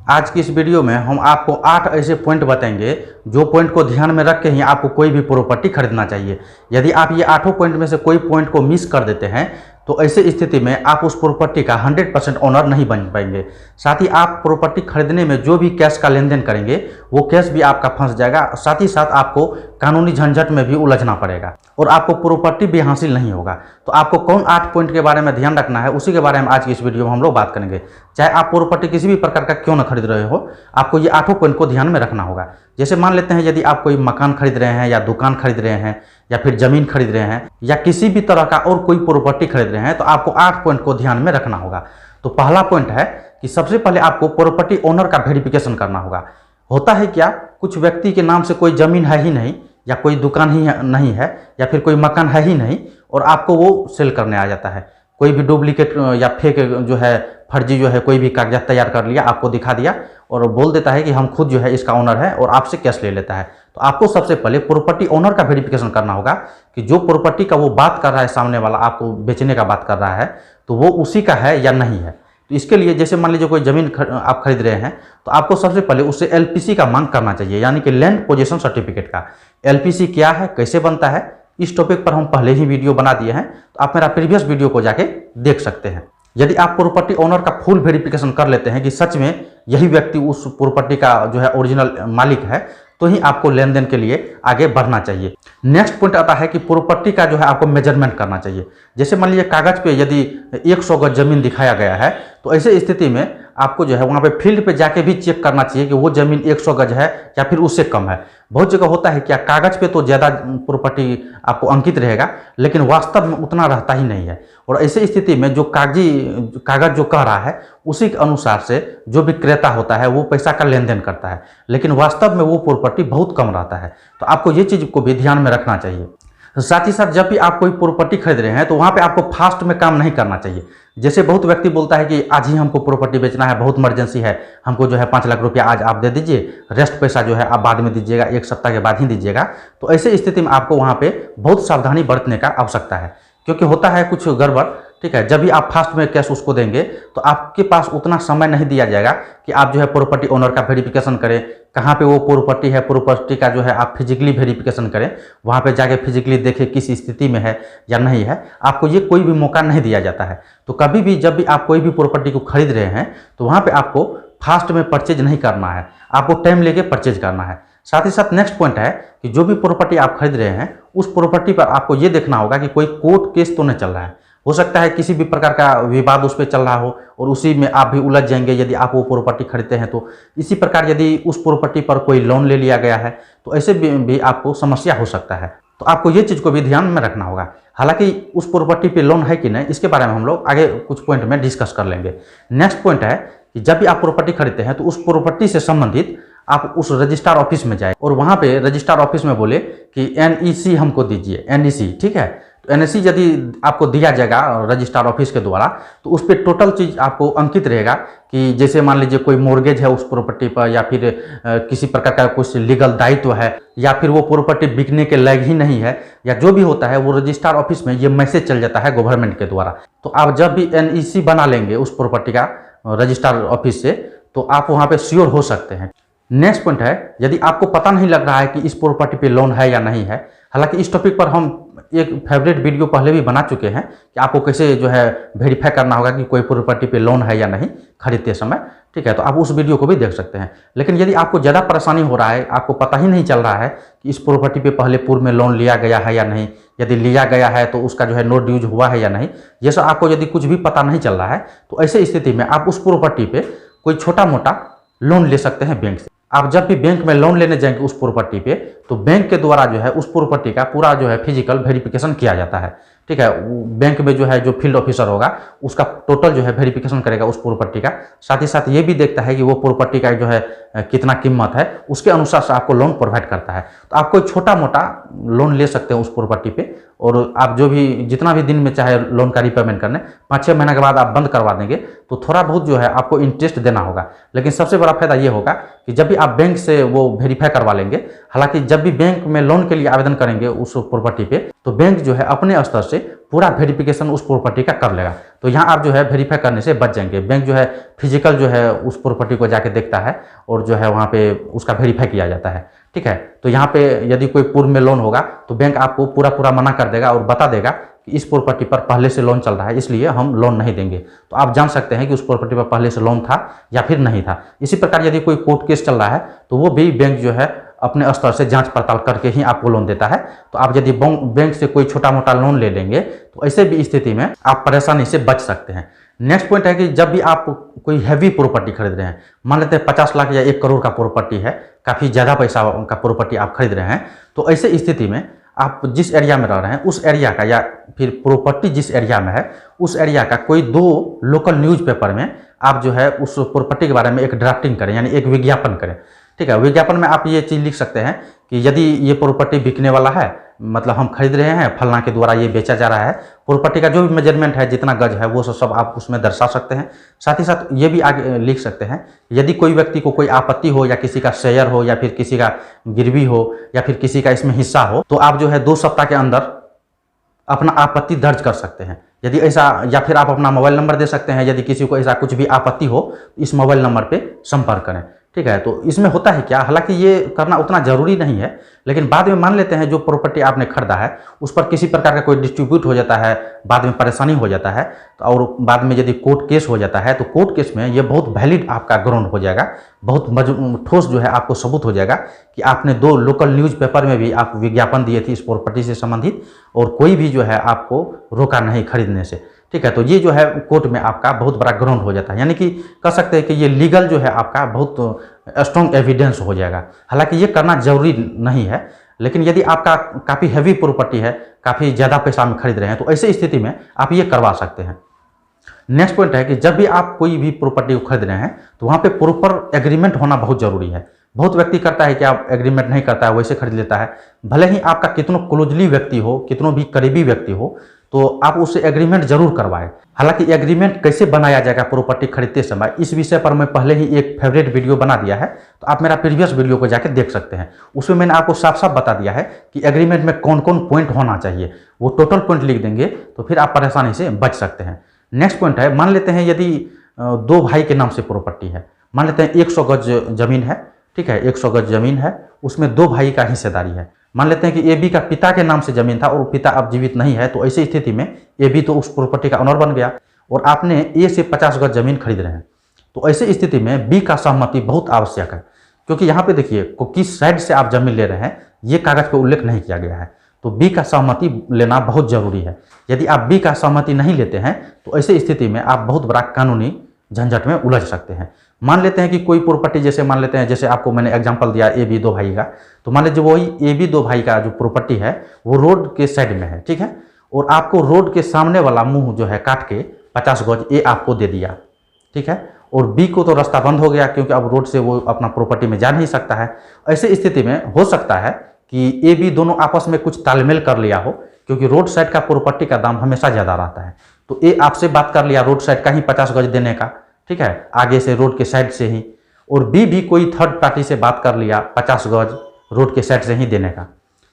आज की इस वीडियो में हम आपको 8 ऐसे पॉइंट बताएंगे जो पॉइंट को ध्यान में रख के ही आपको कोई भी प्रॉपर्टी खरीदना चाहिए। यदि आप ये 8 पॉइंट में से कोई पॉइंट को मिस कर देते हैं तो ऐसे स्थिति में आप उस प्रॉपर्टी का 100% ओनर नहीं बन पाएंगे। साथ ही आप प्रॉपर्टी खरीदने में जो भी कैश का लेन देन करेंगे वो कैश भी आपका फंस जाएगा। साथ ही साथ आपको कानूनी झंझट में भी उलझना पड़ेगा और आपको प्रॉपर्टी भी हासिल नहीं होगा। तो आपको कौन 8 पॉइंट के बारे में ध्यान रखना है उसी के बारे में आज की इस वीडियो में हम लोग बात करेंगे। चाहे आप प्रॉपर्टी किसी भी प्रकार का क्यों न खरीद रहे हो, आपको ये 8 पॉइंट को ध्यान में रखना होगा। जैसे मान लेते हैं यदि आप कोई मकान खरीद रहे हैं या दुकान खरीद रहे हैं या फिर जमीन खरीद रहे हैं या किसी भी तरह का और कोई प्रॉपर्टी खरीद रहे हैं तो आपको 8 पॉइंट को ध्यान में रखना होगा। तो पहला पॉइंट है कि सबसे पहले आपको प्रॉपर्टी ओनर का वेरिफिकेशन करना होगा। होता है क्या, कुछ व्यक्ति के नाम से कोई जमीन है ही नहीं या कोई दुकान ही नहीं है या फिर कोई मकान है ही नहीं और आपको वो सेल करने आ जाता है। कोई भी डुप्लीकेट या फेक जो है फर्जी जो है कोई भी कागजात तैयार कर लिया, आपको दिखा दिया और बोल देता है कि हम खुद जो है इसका ओनर है और आपसे कैश ले लेता है। तो आपको सबसे पहले प्रॉपर्टी ओनर का वेरिफिकेशन करना होगा कि जो प्रॉपर्टी का वो बात कर रहा है, सामने वाला आपको बेचने का बात कर रहा है, तो वो उसी का है या नहीं है। तो इसके लिए जैसे मान लीजिए कोई ज़मीन आप खरीद रहे हैं तो आपको सबसे पहले उससे एलपीसी का मांग करना चाहिए, यानी कि लैंड पोजीशन सर्टिफिकेट का। एलपीसी क्या है, कैसे बनता है, इस टॉपिक पर हम पहले ही वीडियो बना दिए हैं, तो आप मेरा प्रीवियस वीडियो को जाके देख सकते हैं। यदि आप प्रॉपर्टी ओनर का फुल वेरिफिकेशन कर लेते हैं कि सच में यही व्यक्ति उस प्रॉपर्टी का जो है ओरिजिनल मालिक है, तो ही आपको लेन देन के लिए आगे बढ़ना चाहिए। नेक्स्ट पॉइंट आता है कि प्रॉपर्टी का जो है आपको मेजरमेंट करना चाहिए। जैसे मान लीजिए कागज पे यदि 100 गज जमीन दिखाया गया है तो ऐसे स्थिति में आपको जो है वहाँ पे फील्ड पे जाके भी चेक करना चाहिए कि वो ज़मीन 100 गज है या फिर उससे कम है। बहुत जगह होता है क्या, कागज़ पे तो ज़्यादा प्रॉपर्टी आपको अंकित रहेगा लेकिन वास्तव में उतना रहता ही नहीं है। और ऐसे स्थिति में जो कागज़ जो कह रहा है उसी के अनुसार से जो भी क्रेता होता है वो पैसा का लेन देन करता है, लेकिन वास्तव में वो प्रॉपर्टी बहुत कम रहता है। तो आपको ये चीज़ को भी ध्यान में रखना चाहिए। साथ ही साथ जब भी आप कोई प्रॉपर्टी खरीद रहे हैं तो वहाँ पे आपको फास्ट में काम नहीं करना चाहिए। जैसे बहुत व्यक्ति बोलता है कि आज ही हमको प्रॉपर्टी बेचना है, बहुत इमरजेंसी है, हमको जो है 5 लाख रुपया आज आप दे दीजिए, रेस्ट पैसा जो है आप बाद में दीजिएगा, 1 सप्ताह के बाद ही दीजिएगा। तो ऐसे स्थिति में आपको वहाँ पे बहुत सावधानी बरतने का आवश्यकता है, क्योंकि होता है कुछ गड़बड़। ठीक है, जब भी आप फास्ट में कैश उसको देंगे तो आपके पास उतना समय नहीं दिया जाएगा कि आप जो है प्रॉपर्टी ओनर का वेरिफिकेशन करें, कहाँ पे वो प्रॉपर्टी है, प्रॉपर्टी का जो है आप फिजिकली वेरिफिकेशन करें, वहाँ पे जाके फिजिकली देखें किस स्थिति में है या नहीं है। आपको ये कोई भी मौका नहीं दिया जाता है। तो कभी भी जब भी आप कोई भी प्रॉपर्टी को खरीद रहे हैं तो वहाँ पर आपको फास्ट में परचेज नहीं करना है, आपको टाइम लेके परचेज करना है। साथ ही साथ नेक्स्ट पॉइंट है कि जो भी प्रॉपर्टी आप खरीद रहे हैं उस प्रॉपर्टी पर आपको ये देखना होगा कि कोई कोर्ट केस तो नहीं चल रहा है। हो सकता है किसी भी प्रकार का विवाद उस पर चल रहा हो और उसी में आप भी उलझ जाएंगे यदि आप वो प्रॉपर्टी खरीदते हैं। तो इसी प्रकार यदि उस प्रॉपर्टी पर कोई लोन ले लिया गया है तो ऐसे भी आपको समस्या हो सकता है। तो आपको ये चीज़ को भी ध्यान में रखना होगा। हालांकि उस प्रॉपर्टी पे लोन है कि नहीं इसके बारे में हम लोग आगे कुछ पॉइंट में डिस्कस कर लेंगे। नेक्स्ट पॉइंट है कि जब भी आप प्रॉपर्टी खरीदते हैं तो उस प्रॉपर्टी से संबंधित आप उस रजिस्ट्रार ऑफिस में जाए और वहाँ पे रजिस्ट्रार ऑफिस में बोले कि NEC हमको दीजिए, NEC। ठीक है, तो NEC यदि आपको दिया जाएगा रजिस्ट्रार ऑफिस के द्वारा तो उस पर टोटल चीज़ आपको अंकित रहेगा कि जैसे मान लीजिए कोई मोर्गेज है उस प्रॉपर्टी पर या फिर किसी प्रकार का कुछ लीगल दायित्व है या फिर वो प्रॉपर्टी बिकने के लायक ही नहीं है या जो भी होता है, वो रजिस्ट्रार ऑफिस में ये मैसेज चल जाता है गवर्नमेंट के द्वारा। तो आप जब भी NEC बना लेंगे उस प्रॉपर्टी का रजिस्ट्रार ऑफिस से तो आप वहाँ पर श्योर हो सकते हैं। नेक्स्ट पॉइंट है, यदि आपको पता नहीं लग रहा है कि इस प्रॉपर्टी पे लोन है या नहीं है, हालांकि इस टॉपिक पर हम एक फेवरेट वीडियो पहले भी बना चुके हैं कि आपको कैसे जो है वेरीफाई करना होगा कि कोई प्रॉपर्टी पे लोन है या नहीं खरीदते समय। ठीक है, तो आप उस वीडियो को भी देख सकते हैं। लेकिन यदि आपको ज़्यादा परेशानी हो रहा है, आपको पता ही नहीं चल रहा है कि इस प्रॉपर्टी पे पहले पूर्व में लोन लिया गया है या नहीं, यदि लिया गया है तो उसका जो है नो ड्यूज हुआ है या नहीं, ये सब आपको यदि कुछ भी पता नहीं चल रहा है तो ऐसे स्थिति में आप उस प्रॉपर्टी पे कोई छोटा मोटा लोन ले सकते हैं बैंक से। आप जब भी बैंक में लोन लेने जाएंगे उस प्रॉपर्टी पे तो बैंक के द्वारा जो है उस प्रॉपर्टी का पूरा जो है फिजिकल वेरिफिकेशन किया जाता है। ठीक है, बैंक में जो है जो फील्ड ऑफिसर होगा उसका टोटल जो है वेरिफिकेशन करेगा उस प्रॉपर्टी का। साथ ही साथ ये भी देखता है कि वो प्रॉपर्टी का जो है कितना कीमत है, उसके अनुसार से आपको लोन प्रोवाइड करता है। तो आप कोई छोटा मोटा लोन ले सकते हैं उस प्रॉपर्टी पे और आप जो भी जितना भी दिन में चाहे लोन का रीपेमेंट करने 5-6 महीना के बाद आप बंद करवा देंगे तो थोड़ा बहुत जो है आपको इंटरेस्ट देना होगा। लेकिन सबसे बड़ा फायदा ये होगा कि जब भी आप बैंक से वो वेरीफाई करवा लेंगे, हालांकि जब भी बैंक में लोन के लिए आवेदन करेंगे उस प्रॉपर्टी पे, तो बैंक जो है अपने स्तर से पूरा वेरिफिकेशन उस प्रॉपर्टी का कर लेगा। तो यहाँ आप जो है वेरीफाई करने से बच जाएंगे। बैंक जो है फिजिकल जो है उस प्रॉपर्टी को जाके देखता है और जो है वहाँ पे उसका वेरीफाई किया जाता है, ठीक है। तो यहाँ पे यदि कोई पूर्व में लोन होगा तो बैंक आपको पूरा मना कर देगा और बता देगा कि इस प्रॉपर्टी पर पहले से लोन चल रहा है, इसलिए हम लोन नहीं देंगे। तो आप जान सकते हैं कि उस प्रॉपर्टी पर पहले से लोन था या फिर नहीं था। इसी प्रकार यदि कोई कोर्ट केस चल रहा है तो वो भी बैंक जो है अपने स्तर से जांच पड़ताल करके ही आपको लोन देता है। तो आप यदि बैंक से कोई छोटा मोटा लोन ले लेंगे तो ऐसे भी स्थिति में आप परेशानी से बच सकते हैं। नेक्स्ट पॉइंट है कि जब भी आप कोई हैवी प्रॉपर्टी खरीद रहे हैं, मान लेते हैं 50 लाख या 1 करोड़ का प्रॉपर्टी है, काफ़ी ज़्यादा पैसा का प्रॉपर्टी आप खरीद रहे हैं, तो ऐसे स्थिति में आप जिस एरिया में रह रहे हैं उस एरिया का या फिर प्रॉपर्टी जिस एरिया में है उस एरिया का कोई 2 लोकल न्यूज़पेपर में आप जो है उस प्रॉपर्टी के बारे में एक ड्राफ्टिंग करें, यानी एक विज्ञापन करें, ठीक है। विज्ञापन में आप ये चीज़ लिख सकते हैं कि यदि ये प्रॉपर्टी बिकने वाला है, मतलब हम खरीद रहे हैं, फलना के द्वारा ये बेचा जा रहा है, प्रॉपर्टी का जो भी मेजरमेंट है, जितना गज है, वो सब आप उसमें दर्शा सकते हैं। साथ ही साथ ये भी आगे लिख सकते हैं यदि कोई व्यक्ति को कोई आपत्ति हो या किसी का शेयर हो या फिर किसी का गिरवी हो या फिर किसी का इसमें हिस्सा हो, तो आप जो है 2 सप्ताह के अंदर अपना आपत्ति दर्ज कर सकते हैं। यदि ऐसा, या फिर आप अपना मोबाइल नंबर दे सकते हैं, यदि किसी को ऐसा कुछ भी आपत्ति हो इस मोबाइल नंबर पे संपर्क करें, ठीक है। तो इसमें होता है क्या, हालांकि ये करना उतना ज़रूरी नहीं है, लेकिन बाद में मान लेते हैं जो प्रॉपर्टी आपने खरीदा है उस पर किसी प्रकार का कोई डिस्ट्रीब्यूट हो जाता है, बाद में परेशानी हो जाता है, तो और बाद में यदि कोर्ट केस हो जाता है तो कोर्ट केस में ये बहुत वैलिड आपका ग्राउंड हो जाएगा, बहुत ठोस जो है आपको सबूत हो जाएगा कि आपने 2 लोकल न्यूज़पेपर में भी आप विज्ञापन दिए थे इस प्रॉपर्टी से संबंधित और कोई भी जो है आपको रोका नहीं खरीदने से, ठीक है। तो ये जो है कोर्ट में आपका बहुत बड़ा ग्राउंड हो जाता है, यानी कि कह सकते हैं कि ये लीगल जो है आपका बहुत स्ट्रॉन्ग एविडेंस हो जाएगा। हालांकि ये करना जरूरी नहीं है, लेकिन यदि आपका काफ़ी हैवी प्रॉपर्टी है, काफ़ी ज़्यादा पैसा में खरीद रहे हैं, तो ऐसे स्थिति में आप ये करवा सकते हैं। नेक्स्ट पॉइंट है कि जब भी आप कोई भी प्रॉपर्टी को खरीद रहे हैं तो वहाँ पे प्रॉपर एग्रीमेंट होना बहुत ज़रूरी है। बहुत व्यक्ति करता है कि आप एग्रीमेंट नहीं करता है, वैसे खरीद लेता है। भले ही आपका कितनों क्लोजली व्यक्ति हो, कितनों भी करीबी व्यक्ति हो, तो आप उससे एग्रीमेंट जरूर करवाएं। हालांकि एग्रीमेंट कैसे बनाया जाएगा प्रॉपर्टी खरीदते समय, इस विषय पर मैं पहले ही एक फेवरेट वीडियो बना दिया है, तो आप मेरा प्रीवियस वीडियो को जाकर देख सकते हैं। उसमें मैंने आपको साफ साफ बता दिया है कि एग्रीमेंट में कौन कौन पॉइंट होना चाहिए, वो टोटल पॉइंट लिख देंगे तो फिर आप परेशानी से बच सकते हैं। नेक्स्ट पॉइंट है, मान लेते हैं यदि 2 भाई के नाम से प्रॉपर्टी है, मान लेते हैं 100 गज जमीन है, ठीक है, 100 गज जमीन है, उसमें 2 भाई का हिस्सेदारी है। मान लेते हैं कि ए बी का पिता के नाम से जमीन था और पिता अब जीवित नहीं है, तो ऐसी स्थिति में ए बी तो उस प्रॉपर्टी का ओनर बन गया और आपने ए से 50 गज जमीन खरीद रहे हैं। तो ऐसी स्थिति में बी का सहमति बहुत आवश्यक है, क्योंकि यहाँ पे देखिए किस साइड से आप जमीन ले रहे हैं ये कागज पर उल्लेख नहीं किया गया है, तो बी का सहमति लेना बहुत जरूरी है। यदि आप बी का सहमति नहीं लेते हैं तो ऐसी स्थिति में आप बहुत बड़ा कानूनी झंझट में उलझ सकते हैं। मान लेते हैं कि कोई प्रॉपर्टी, जैसे मान लेते हैं, जैसे आपको मैंने एग्जांपल दिया ए बी 2 भाई का, तो मान लीजिए वही ए बी 2 भाई का जो प्रॉपर्टी है वो रोड के साइड में है, ठीक है, और आपको रोड के सामने वाला मुंह जो है काट के 50 गज ए आपको दे दिया, ठीक है, और बी को तो रास्ता बंद हो गया क्योंकि अब रोड से वो अपना प्रॉपर्टी में जा नहीं सकता है। ऐसे स्थिति में हो सकता है कि ए बी दोनों आपस में कुछ तालमेल कर लिया हो, क्योंकि रोड साइड का प्रॉपर्टी का दाम हमेशा ज़्यादा रहता है, तो ए आपसे बात कर लिया रोड साइड का ही 50 गज देने का, ठीक है, आगे से रोड के साइड से ही, और बी भी कोई थर्ड पार्टी से बात कर लिया 50 गज रोड के साइड से ही देने का,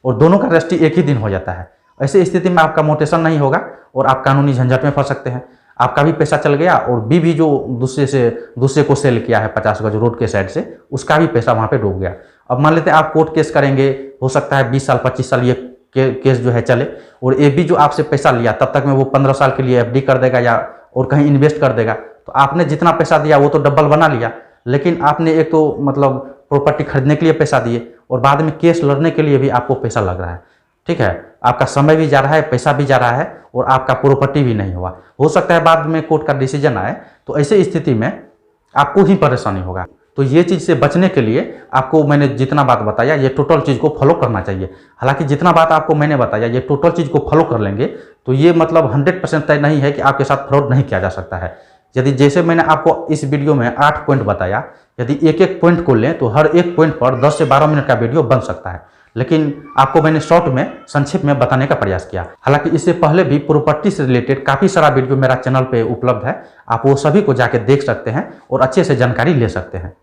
और दोनों का रजिस्ट्री एक ही दिन हो जाता है। ऐसी स्थिति में आपका मोटेशन नहीं होगा और आप कानूनी झंझट में फंस सकते हैं। आपका भी पैसा चल गया और बी भी जो दूसरे को सेल किया है 50 गज रोड के साइड से, उसका भी पैसा वहाँ पे डूब गया। अब मान लेते हैं आप कोर्ट केस करेंगे, हो सकता है 20 साल 25 साल ये केस जो है चले, और ए बी जो आपसे पैसा लिया तब तक में वो 15 साल के लिए FD कर देगा या और कहीं इन्वेस्ट कर देगा, तो आपने जितना पैसा दिया वो तो डबल बना लिया, लेकिन आपने एक तो मतलब प्रॉपर्टी खरीदने के लिए पैसा दिए और बाद में केस लड़ने के लिए भी आपको पैसा लग रहा है, ठीक है, आपका समय भी जा रहा है, पैसा भी जा रहा है और आपका प्रॉपर्टी भी नहीं हुआ। हो सकता है बाद में कोर्ट का डिसीजन आए, तो ऐसे स्थिति में आपको ही परेशानी होगा। तो ये चीज़ से बचने के लिए आपको मैंने जितना बात बताया ये टोटल चीज़ को फॉलो करना चाहिए। हालांकि जितना बात आपको मैंने बताया ये टोटल चीज़ को फॉलो कर लेंगे तो ये मतलब 100% तय नहीं है कि आपके साथ फ्रॉड नहीं किया जा सकता है। यदि जैसे मैंने आपको इस वीडियो में 8 पॉइंट बताया, यदि एक एक पॉइंट को लें तो हर एक पॉइंट पर 10 से 12 मिनट का वीडियो बन सकता है। लेकिन आपको मैंने शॉर्ट में संक्षेप में बताने का प्रयास किया। हालांकि इससे पहले भी प्रॉपर्टी से रिलेटेड काफ़ी सारा वीडियो मेरा चैनल पे उपलब्ध है, आप वो सभी को जाके देख सकते हैं और अच्छे से जानकारी ले सकते हैं।